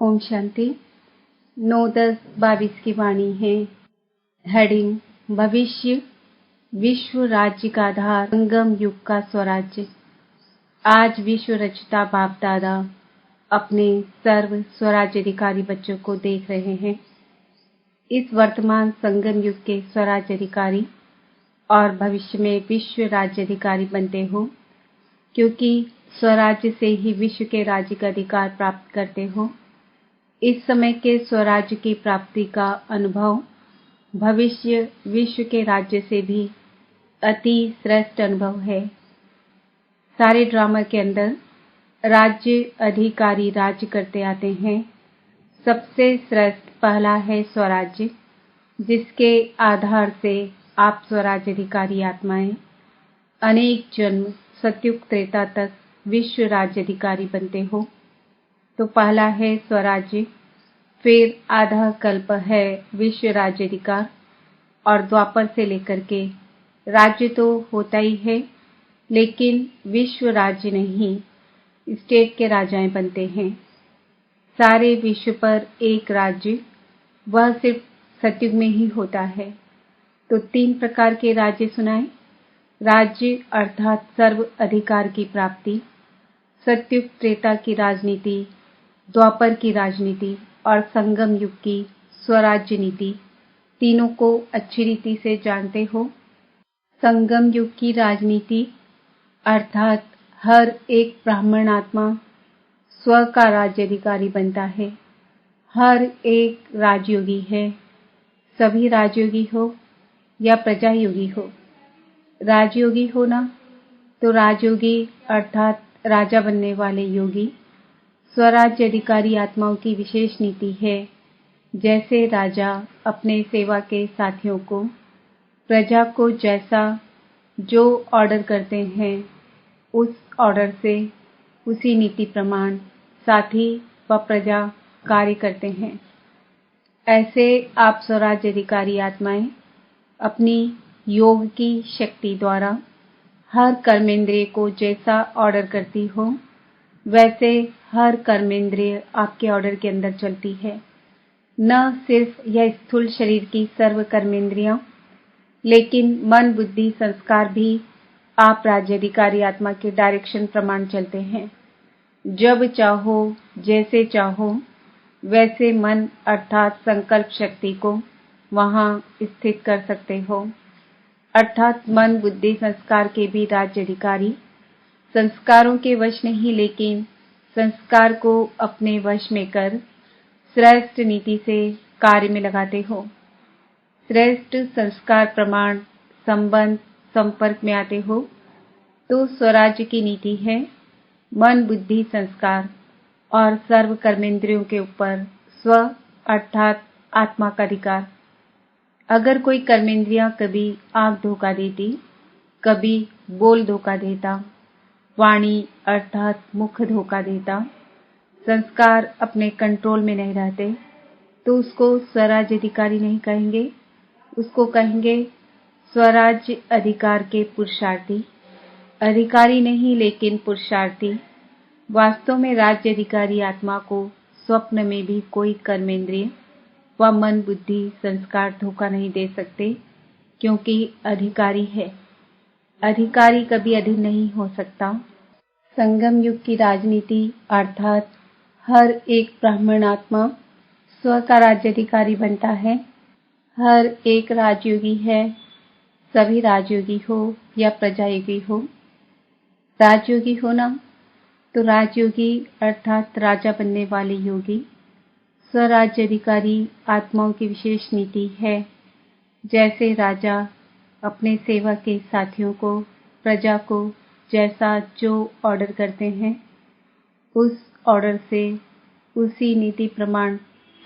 ओम शांति। 9-10-22 की वाणी है। हेडिंग भविष्य विश्व राज्य का आधार संगम युग का स्वराज्य। आज विश्व रचता बाप दादा अपने सर्व स्वराज्याधिकारी बच्चों को देख रहे हैं। इस वर्तमान संगम युग के स्वराज्याधिकारी और भविष्य में विश्व राज्याधिकारी बनते हो, क्योंकि स्वराज्य से ही विश्व के राज्य का अधिकार प्राप्त करते हो। इस समय के स्वराज्य की प्राप्ति का अनुभव भविष्य विश्व के राज्य से भी अति श्रेष्ठ अनुभव है। सारे ड्रामा के अंदर राज्य अधिकारी राज्य करते आते हैं। सबसे श्रेष्ठ पहला है स्वराज्य, जिसके आधार से आप स्वराज्य अधिकारी आत्माएं अनेक जन्म सतयुग त्रेता तक विश्व राज्य अधिकारी बनते हो। तो पहला है स्वराज्य, फिर आधा कल्प है विश्व राज्य अधिकार, और द्वापर से लेकर के राज्य तो होता ही है, लेकिन विश्व राज्य नहीं, स्टेट के राजाएं बनते हैं। सारे विश्व पर एक राज्य, वह सिर्फ सतयुग में ही होता है। तो 3 प्रकार के राज्य सुनाए। राज्य अर्थात सर्व अधिकार की प्राप्ति, सतयुग त्रेता की राजनीति, द्वापर की राजनीति और संगम युग की स्वराज्य नीति, तीनों को अच्छी रीति से जानते हो। संगम युग की राजनीति अर्थात हर एक ब्राह्मण आत्मा स्व का राज्य अधिकारी बनता है। हर एक राजयोगी है, सभी राजयोगी हो या प्रजा योगी हो। राजयोगी हो ना, तो राजयोगी अर्थात राजा बनने वाले योगी। स्वराज्य अधिकारी आत्माओं की विशेष नीति है। जैसे राजा अपने सेवा के साथियों को, प्रजा को जैसा जो ऑर्डर करते हैं, उस ऑर्डर से उसी नीति प्रमाण साथी व प्रजा कार्य करते हैं। ऐसे आप स्वराज्य अधिकारी आत्माएं अपनी योग की शक्ति द्वारा हर कर्मेंद्रिय को जैसा ऑर्डर करती हो, वैसे हर कर्मेंद्रिय आपके ऑर्डर के अंदर चलती है। न सिर्फ यह स्थूल शरीर की सर्व कर्मेंद्रियां, लेकिन मन बुद्धि संस्कार भी आप राज्य अधिकारी आत्मा के डायरेक्शन प्रमाण चलते हैं। जब चाहो जैसे चाहो वैसे मन अर्थात संकल्प शक्ति को वहां स्थित कर सकते हो। अर्थात मन बुद्धि संस्कार के भी राज्य अधिकारी संस्कारों के वश नहीं, लेकिन संस्कार को अपने वश में कर श्रेष्ठ नीति से कार्य में लगाते हो। श्रेष्ठ संस्कार प्रमाण संबंध संपर्क में आते हो, तो स्वराज्य की नीति है मन बुद्धि संस्कार और सर्व कर्मेंद्रियों के ऊपर स्व अर्थात आत्मा का अधिकार। अगर कोई कर्मेंद्रियां कभी आंख धोखा देती, कभी बोल धोखा देता, वाणी अर्थात मुख धोखा देता, संस्कार अपने कंट्रोल में नहीं रहते, तो उसको स्वराज्य अधिकारी नहीं कहेंगे, उसको कहेंगे स्वराज्य अधिकार के पुरुषार्थी। अधिकारी नहीं, लेकिन पुरुषार्थी। वास्तव में राज्य अधिकारी आत्मा को स्वप्न में भी कोई कर्मेंद्रिय व मन बुद्धि संस्कार धोखा नहीं दे सकते, क्योंकि अधिकारी है। अधिकारी कभी अधीन नहीं हो सकता। संगम युग की राजनीति अर्थात हर एक ब्राह्मण आत्मा स्व का राज्य अधिकारी बनता है। हर एक राजयोगी है, सभी राजयोगी हो या प्रजायोगी हो। राजयोगी हो ना, तो राजयोगी अर्थात राजा बनने वाले योगी। स्वराज्य अधिकारी आत्माओं की विशेष नीति है। जैसे राजा अपने सेवा के साथियों को, प्रजा को जैसा जो ऑर्डर करते हैं, उस ऑर्डर से उसी नीति प्रमाण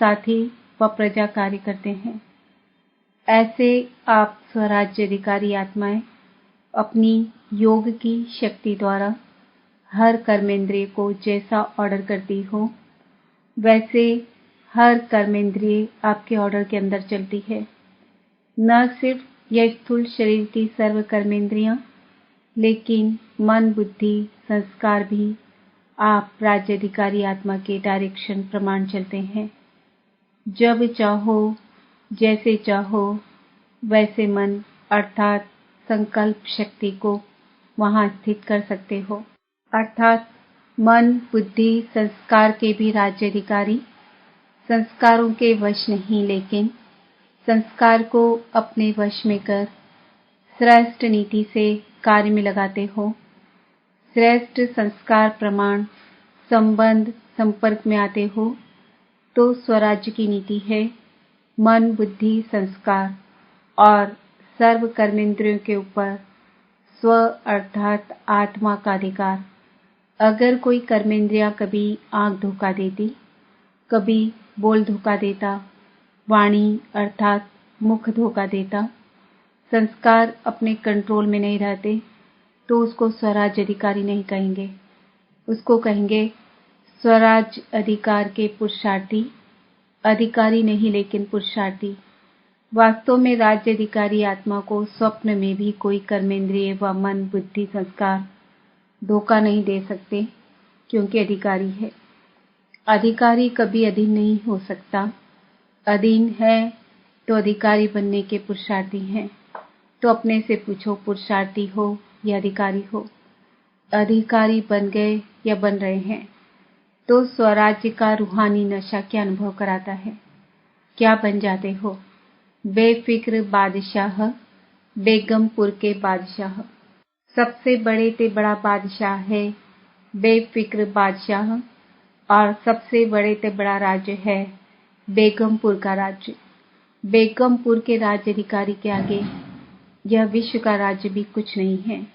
साथी व प्रजा कार्य करते हैं। ऐसे आप स्वराज्य अधिकारी आत्माएं अपनी योग की शक्ति द्वारा हर कर्मेंद्रिय को जैसा ऑर्डर करती हो, वैसे हर कर्मेंद्रिय आपके ऑर्डर के अंदर चलती है। न सिर्फ यह स्थूल शरीर की सर्व कर्मेंद्रियां, लेकिन मन बुद्धि संस्कार भी आप राज्याधिकारी आत्मा के डायरेक्शन प्रमाण चलते हैं। जब चाहो, जैसे चाहो, वैसे मन अर्थात संकल्प शक्ति को वहां स्थित कर सकते हो। अर्थात मन, बुद्धि, संस्कार के भी राज्याधिकारी संस्कारों के वश नहीं, लेकिन संस्कार को अपने वश में कर श्रेष्ठ नीति से कार्य में लगाते हो। श्रेष्ठ संस्कार प्रमाण संबंध संपर्क में आते हो तो स्वराज्य की नीति है मन, बुद्धि, संस्कार और सर्व कर्मेंद्रियों के ऊपर स्व अर्थात आत्मा का अधिकार। अगर कोई कर्मेंद्रिया कभी आंख धोखा देती, कभी बोल धोखा देता, वाणी अर्थात मुख धोखा देता, संस्कार अपने कंट्रोल में नहीं रहते, तो उसको स्वराज अधिकारी नहीं कहेंगे। उसको कहेंगे स्वराज अधिकार के पुरुषार्थी, अधिकारी नहीं लेकिन पुरुषार्थी। वास्तव में राज्य अधिकारी आत्मा को स्वप्न में भी कोई कर्मेंद्रिय व मन, बुद्धि, संस्कार धोखा नहीं दे सकते, क्योंकि अधिकारी है। अधिकारी कभी अधीन नहीं हो सकता। अधीन है तो अधिकारी बनने के पुरुषार्थी हैं। तो अपने से पूछो, पुरुषार्थी हो या अधिकारी हो? अधिकारी बन गए या बन रहे हैं? तो स्वराज्य का रूहानी नशा क्या अनुभव कराता है? क्या बन जाते हो? बेफिक्र बादशाह, बेगमपुर के बादशाह। सबसे बड़े ते बड़ा बादशाह है बेफिक्र बादशाह, और सबसे बड़े ते बड़ा राज्य है बेगमपुर का राज्य। बेगमपुर के राज्य अधिकारी के आगे यह विश्व का राज्य भी कुछ नहीं है।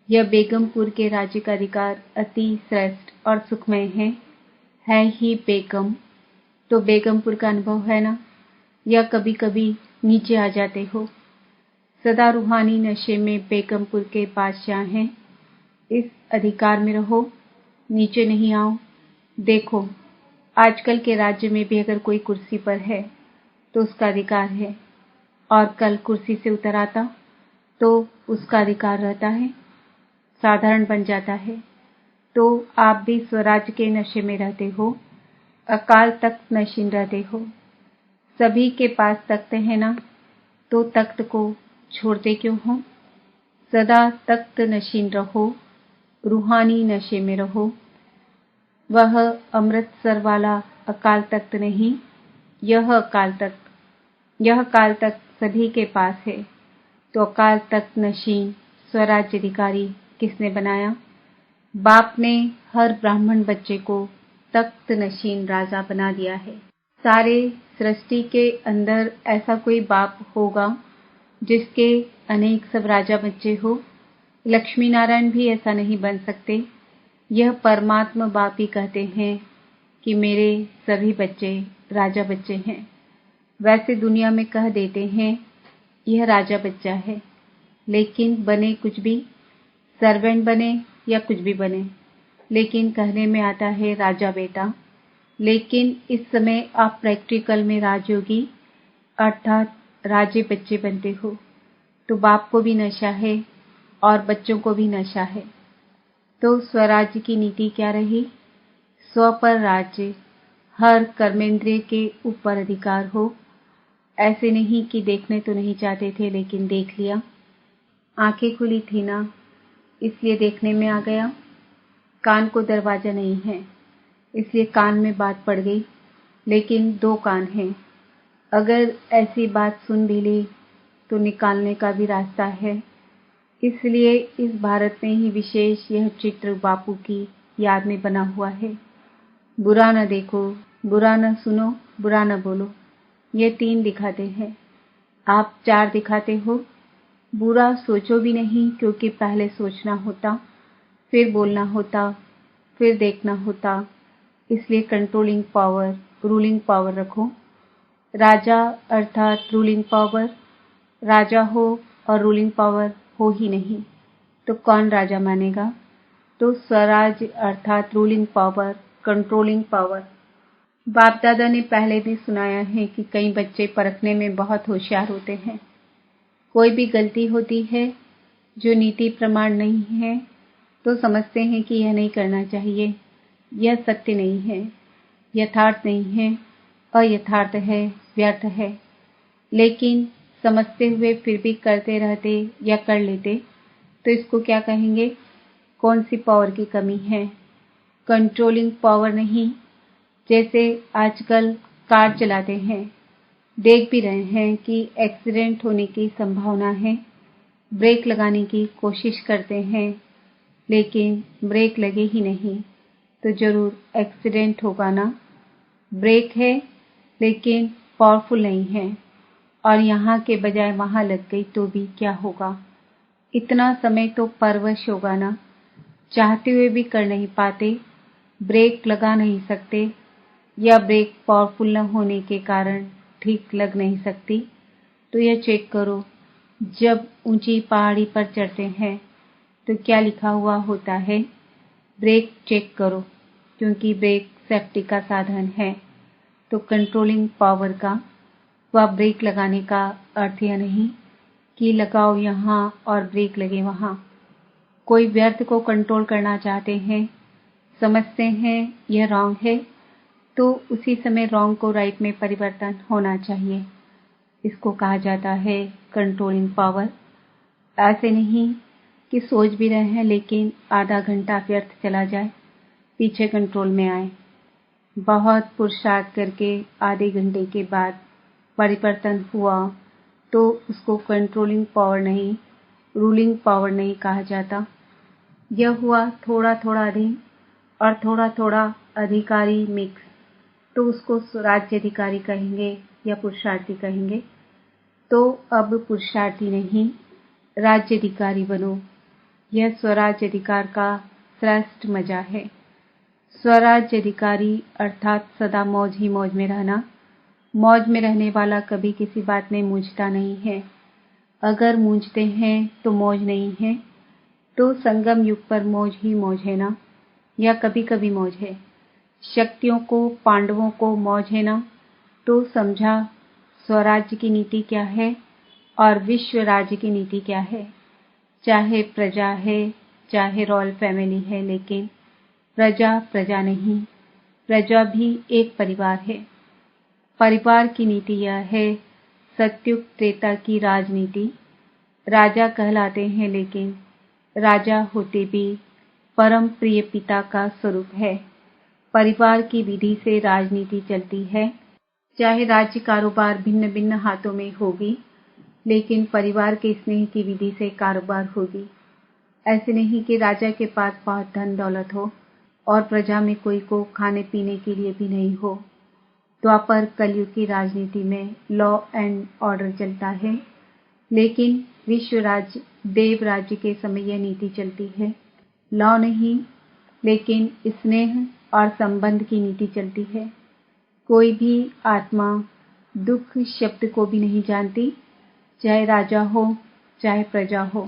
यह बेगमपुर के राज्य का अधिकार अति श्रेष्ठ और सुखमय है ही बेगम। तो बेगमपुर का अनुभव है ना? या कभी कभी नीचे आ जाते हो? सदा रूहानी नशे में बेगमपुर के बादशाह हैं। इस अधिकार में रहो, नीचे नहीं आओ। देखो, आजकल के राज्य में भी अगर कोई कुर्सी पर है तो उसका अधिकार है, और कल कुर्सी से उतर आता तो उसका अधिकार रहता है, साधारण बन जाता है। तो आप भी स्वराज्य के नशे में रहते हो, अकाल तख्त नशीन रहते हो। सभी के पास तख्त है ना, तो तख्त को छोड़ते क्यों हो? सदा तख्त नशीन रहो, रूहानी नशे में रहो। वह अमृतसर वाला अकाल तख्त नहीं, यह अकाल तख्त, यह अकाल तख्त सभी के पास है। तो अकाल तख्त नशीन स्वराज्य अधिकारी किसने बनाया? बाप ने हर ब्राह्मण बच्चे को तख्त नशीन राजा बना दिया है। सारे सृष्टि के अंदर ऐसा कोई बाप होगा जिसके अनेक सब राजा बच्चे हो? लक्ष्मी नारायण भी ऐसा नहीं बन सकते। यह परमात्मा बाप ही कहते हैं कि मेरे सभी बच्चे राजा बच्चे हैं। वैसे दुनिया में कह देते हैं यह राजा बच्चा है, लेकिन बने कुछ भी, सर्वेंट बने या कुछ भी बने, लेकिन कहने में आता है राजा बेटा। लेकिन इस समय आप प्रैक्टिकल में राजयोगी अर्थात राजे बच्चे बनते हो। तो बाप को भी नशा है और बच्चों को भी नशा है। तो स्वराज्य की नीति क्या रही? स्व पर राज्य, हर कर्मेंद्रिय के ऊपर अधिकार हो। ऐसे नहीं कि देखने तो नहीं चाहते थे लेकिन देख लिया। आंखें खुली थी ना, इसलिए देखने में आ गया। कान को दरवाजा नहीं है, इसलिए कान में बात पड़ गई, लेकिन दो कान हैं। अगर ऐसी बात सुन भी ली तो निकालने का भी रास्ता है। इसलिए इस भारत में ही विशेष यह चित्र बापू की याद में बना हुआ है। बुरा न देखो, बुरा न सुनो, बुरा न बोलो, ये 3 दिखाते हैं। आप 4 दिखाते हो। बुरा सोचो भी नहीं, क्योंकि पहले सोचना होता, फिर बोलना होता, फिर देखना होता। इसलिए कंट्रोलिंग पावर, रूलिंग पावर रखो। राजा अर्थात रूलिंग पावर, राजा हो और रूलिंग पावर हो ही नहीं तो कौन राजा मानेगा? तो स्वराज अर्थात रूलिंग पावर, कंट्रोलिंग पावर। बाप दादा ने पहले भी सुनाया है कि कई बच्चे परखने में बहुत होशियार होते हैं। कोई भी गलती होती है जो नीति प्रमाण नहीं है तो समझते हैं कि यह नहीं करना चाहिए, यह सत्य नहीं है, यथार्थ नहीं है, अयथार्थ है, व्यर्थ है। लेकिन समझते हुए फिर भी करते रहते या कर लेते तो इसको क्या कहेंगे? कौन सी पावर की कमी है? कंट्रोलिंग पावर नहीं। जैसे आजकल कार चलाते हैं, देख भी रहे हैं कि एक्सीडेंट होने की संभावना है, ब्रेक लगाने की कोशिश करते हैं, लेकिन ब्रेक लगे ही नहीं तो जरूर एक्सीडेंट होगा ना। ब्रेक है लेकिन पावरफुल नहीं है और यहाँ के बजाय वहाँ लग गई तो भी क्या होगा? इतना समय तो परवश होगा ना। चाहते हुए भी कर नहीं पाते, ब्रेक लगा नहीं सकते या ब्रेक पावरफुल न होने के कारण ठीक लग नहीं सकती। तो यह चेक करो, जब ऊंची पहाड़ी पर चढ़ते हैं तो क्या लिखा हुआ होता है? ब्रेक चेक करो, क्योंकि ब्रेक सेफ्टी का साधन है। तो कंट्रोलिंग पावर का व ब्रेक लगाने का अर्थ यह नहीं कि लगाओ यहाँ और ब्रेक लगे वहाँ। कोई व्यर्थ को कंट्रोल करना चाहते हैं, समझते हैं यह रॉन्ग है, तो उसी समय रॉन्ग को राइट में परिवर्तन होना चाहिए। इसको कहा जाता है कंट्रोलिंग पावर। ऐसे नहीं कि सोच भी रहे हैं लेकिन आधा घंटा व्यर्थ चला जाए, पीछे कंट्रोल में आए। बहुत पुरुषार्थ करके आधे घंटे के बाद परिवर्तन हुआ तो उसको कंट्रोलिंग पावर नहीं, रूलिंग पावर नहीं कहा जाता। यह हुआ थोड़ा थोड़ा अधीन और थोड़ा थोड़ा अधिकारी मिक्स, तो उसको राज्य अधिकारी कहेंगे या पुरुषार्थी कहेंगे। तो अब पुरुषार्थी नहीं, राज्य अधिकारी बनो। यह स्वराज्य अधिकार का श्रेष्ठ मजा है। स्वराज्य अधिकारी अर्थात सदा मौज ही मौज में रहना। मौज में रहने वाला कभी किसी बात में मूंझता नहीं है। अगर मूंझते हैं तो मौज नहीं है, तो संगम युग पर मौज ही मौज है ना, या कभी कभी मौज है। शक्तियों को, पांडवों को मौज है ना, तो समझा स्वराज्य की नीति क्या है और विश्व राज्य की नीति क्या है। चाहे प्रजा है, चाहे रॉयल फैमिली है, लेकिन प्रजा प्रजा नहीं, प्रजा भी एक परिवार है। परिवार की नीति यह है सत्युग त्रेता की राजनीति। राजा कहलाते हैं लेकिन राजा होते भी परम प्रिय पिता का स्वरूप है। परिवार की विधि से राजनीति चलती है। चाहे राज्य कारोबार भिन्न भिन्न हाथों में होगी, लेकिन परिवार के स्नेह की विधि से कारोबार होगी। ऐसे नहीं कि राजा के पास बहुत धन दौलत हो और प्रजा में कोई को खाने पीने के लिए भी नहीं हो। द्वापर कलयुग की राजनीति में लॉ एंड ऑर्डर चलता है, लेकिन विश्व राज्य देव राज्य के समय यह नीति चलती है। लॉ नहीं, लेकिन स्नेह और संबंध की नीति चलती है। कोई भी आत्मा दुख शब्द को भी नहीं जानती, चाहे राजा हो चाहे प्रजा हो।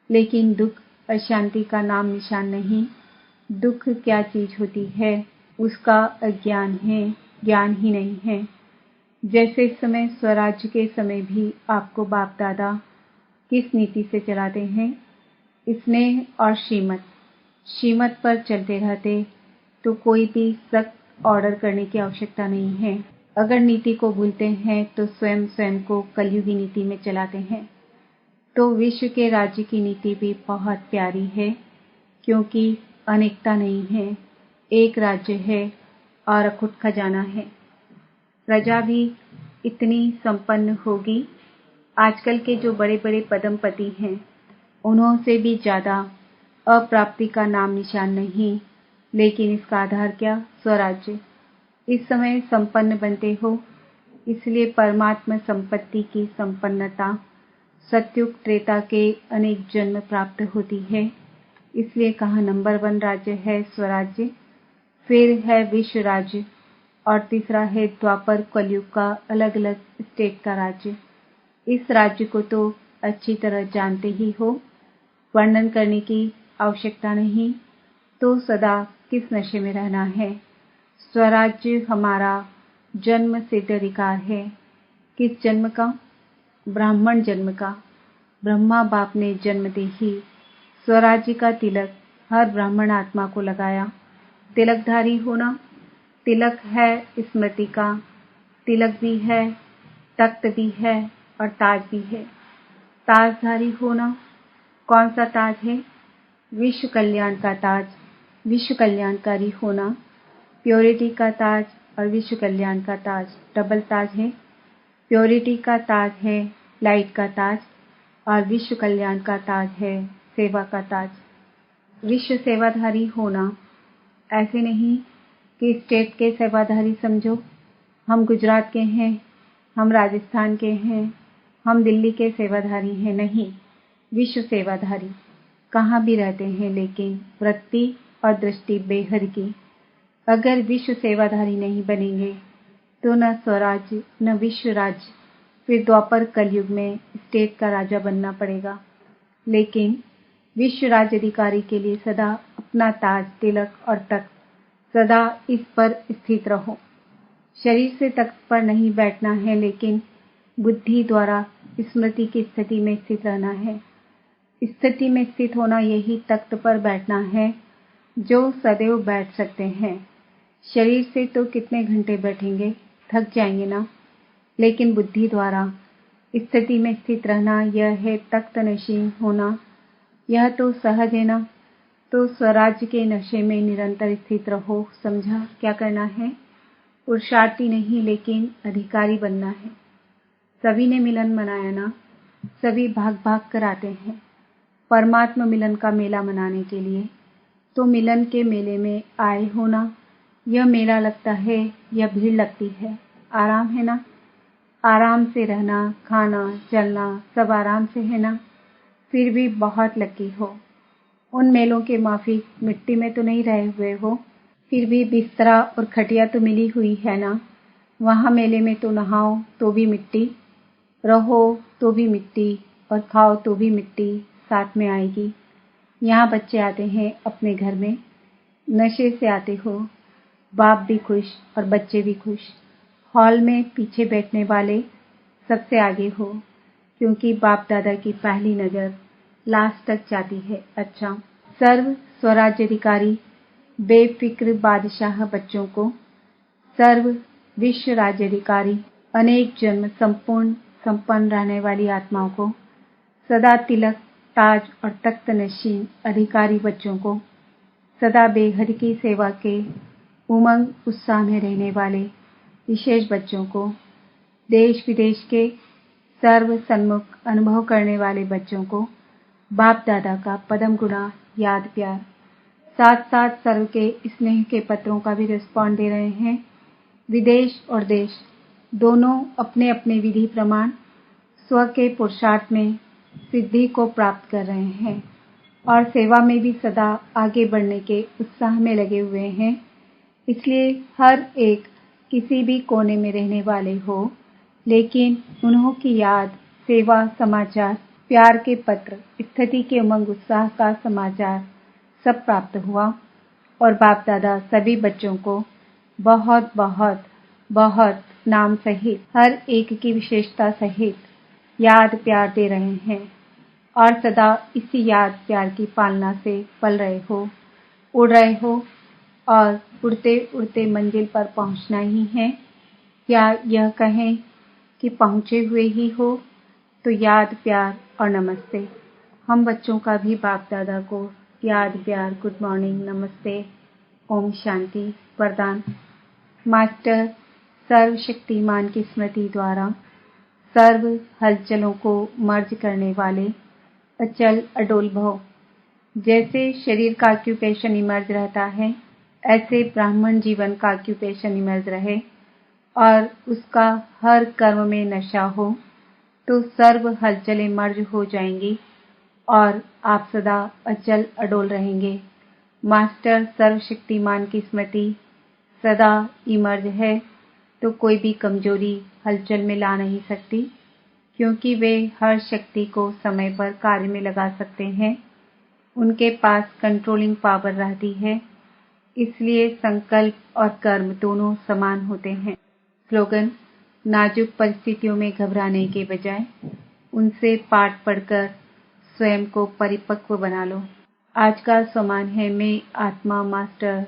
लेकिन दुख अशांति का नाम निशान नहीं। दुख क्या चीज होती है उसका अज्ञान है, ज्ञान ही नहीं है। जैसे इस समय स्वराज्य के समय भी आपको बाप दादा किस नीति से चलाते हैं? स्नेह और श्रीमत पर चलते रहते तो कोई भी सख्त ऑर्डर करने की आवश्यकता नहीं है। अगर नीति को भूलते हैं तो स्वयं स्वयं को कलयुगी नीति में चलाते हैं। तो विश्व के राज्य की नीति भी बहुत प्यारी है, क्योंकि अनेकता नहीं है, एक राज्य है और अखुट खजाना है। प्रजा भी इतनी संपन्न होगी। आजकल के जो बड़े बड़े पदमपति हैं, उन्हों से भी ज्यादा अप्राप्ति का नाम निशान नहीं, लेकिन इसका आधार क्या? स्वराज्य। इस समय संपन्न बनते हो, इसलिए परमात्मा संपत्ति की संपन्नता सत्युग त्रेता के अनेक जन्म प्राप्त होती है। इसलिए कहा नंबर 1 राज्य है स्वराज्य, फिर है विश्व राज्य और तीसरा है द्वापर कलयुग का अलग अलग स्टेट का राज्य। इस राज्य को तो अच्छी तरह जानते ही हो, वर्णन करने की आवश्यकता नहीं। तो सदा किस नशे में रहना है? स्वराज्य हमारा जन्म सिद्ध अधिकार है। किस जन्म का? ब्राह्मण जन्म का। ब्रह्मा बाप ने जन्मते ही स्वराज्य का तिलक हर ब्राह्मण आत्मा को लगाया। तिलकधारी होना, तिलक है स्मृति का, तिलक भी है, तख्त भी है और ताज भी है। ताजधारी होना, कौन सा ताज है? विश्व कल्याण का ताज, विश्व कल्याणकारी होना, प्योरिटी का ताज और विश्व कल्याण का ताज, डबल ताज है। प्योरिटी का ताज है लाइट का ताज और विश्व कल्याण का ताज है सेवा का ताज। विश्व सेवाधारी होना, ऐसे नहीं कि स्टेट के सेवाधारी समझो, हम गुजरात के हैं, हम राजस्थान के हैं, हम दिल्ली के सेवाधारी हैं, नहीं, विश्व सेवाधारी कहाँ भी रहते हैं, लेकिन वृत्ति और दृष्टि बेहद की। अगर विश्व सेवाधारी नहीं बनेंगे तो न स्वराज्य न विश्व राज्य, फिर द्वापर कलयुग में स्टेट का राजा बनना पड़ेगा। लेकिन विश्व राज्य अधिकारी के लिए सदा अपना ताज, तिलक और तख्त, सदा इस पर स्थित रहो। शरीर से तख्त पर नहीं बैठना है, लेकिन बुद्धि द्वारा स्मृति की स्थिति में स्थित रहना है। स्थिति में स्थित होना, यही तख्त पर बैठना है जो सदैव बैठ सकते हैं। शरीर से तो कितने घंटे बैठेंगे, थक जाएंगे ना, लेकिन बुद्धि द्वारा स्थिति में स्थित रहना, यह है तख्त नशीन होना। यह तो सहज है ना। तो स्वराज्य के नशे में निरंतर स्थित रहो। समझा क्या करना है? पुरुषार्थी नहीं, लेकिन अधिकारी बनना है। सभी ने मिलन मनाया ना, सभी भाग भाग कर आते हैं परमात्मा मिलन का मेला मनाने के लिए। तो मिलन के मेले में आए हो ना। यह मेला लगता है या भीड़ लगती है? आराम है ना। आराम से रहना, खाना, चलना सब आराम से है ना। फिर भी बहुत लकी हो। उन मेलों के माफिक मिट्टी में तो नहीं रहे हुए हो, फिर भी बिस्तरा और खटिया तो मिली हुई है ना। वहाँ मेले में तो नहाओ तो भी मिट्टी, रहो तो भी मिट्टी और खाओ तो भी मिट्टी साथ में आएगी। यहाँ बच्चे आते हैं अपने घर में, नशे से आते हो, बाप भी खुश और बच्चे भी खुश। हॉल में पीछे बैठने वाले सबसे आगे हो, क्योंकि बाप दादा की पहली नज़र लास्ट तक जाती है। अच्छा, सर्व स्वराज्याधिकारी बेफिक्र बादशाह बच्चों को, सर्व विश्व राज्याधिकारी अनेक जन्म संपूर्ण संपन्न रहने वाली आत्माओं को, सदा तिलक, ताज और तख्त नशीन अधिकारी बच्चों को, सदा बेहद की सेवा के उमंग उत्साह में रहने वाले विशेष बच्चों को, देश विदेश के सर्व सन्मुख अनुभव करने वाले बच्चों को बाप दादा का पदम गुणा याद प्यार। साथ साथ सर्व के स्नेह के पत्रों का भी रिस्पॉन्ड दे रहे हैं। विदेश और देश दोनों अपने अपने विधि प्रमाण स्व के पुरुषार्थ में सिद्धि को प्राप्त कर रहे हैं और सेवा में भी सदा आगे बढ़ने के उत्साह में लगे हुए हैं। इसलिए हर एक किसी भी कोने में रहने वाले हो, लेकिन उन्हों की याद, सेवा, समाचार, प्यार के पत्र, स्थिति के उमंग उत्साह का समाचार सब प्राप्त हुआ और बाप दादा सभी बच्चों को बहुत बहुत बहुत नाम सहित, हर एक की विशेषता सहित याद प्यार दे रहे हैं और सदा इसी याद प्यार की पालना से पल रहे हो, उड़ रहे हो और उड़ते उड़ते मंजिल पर पहुंचना ही है, या यह कहें कि पहुंचे हुए ही हो। तो याद प्यार और नमस्ते। हम बच्चों का भी बाप दादा को याद प्यार, गुड मॉर्निंग, नमस्ते, ओम शांति वरदान। मास्टर सर्वशक्तिमान की स्मृति द्वारा सर्व हलचलों को मर्ज करने वाले अचल अडोल भव। जैसे शरीर का ऑक्यूपेशन इमर्ज रहता है, ऐसे ब्राह्मण जीवन का ऑक्यूपेशन इमर्ज रहे और उसका हर कर्म में नशा हो, तो सर्व हलचलें मर्ज हो जाएंगी और आप सदा अचल अडोल रहेंगे। मास्टर सर्वशक्तिमान की स्मृति सदा इमर्ज है, तो कोई भी कमजोरी हलचल में ला नहीं सकती, क्योंकि वे हर शक्ति को समय पर कार्य में लगा सकते हैं। उनके पास कंट्रोलिंग पावर रहती है, इसलिए संकल्प और कर्म दोनों समान होते हैं। स्लोगन: नाजुक परिस्थितियों में घबराने के बजाय उनसे पाठ पढ़कर स्वयं को परिपक्व बना लो। आज का सम्मान है मैं आत्मा मास्टर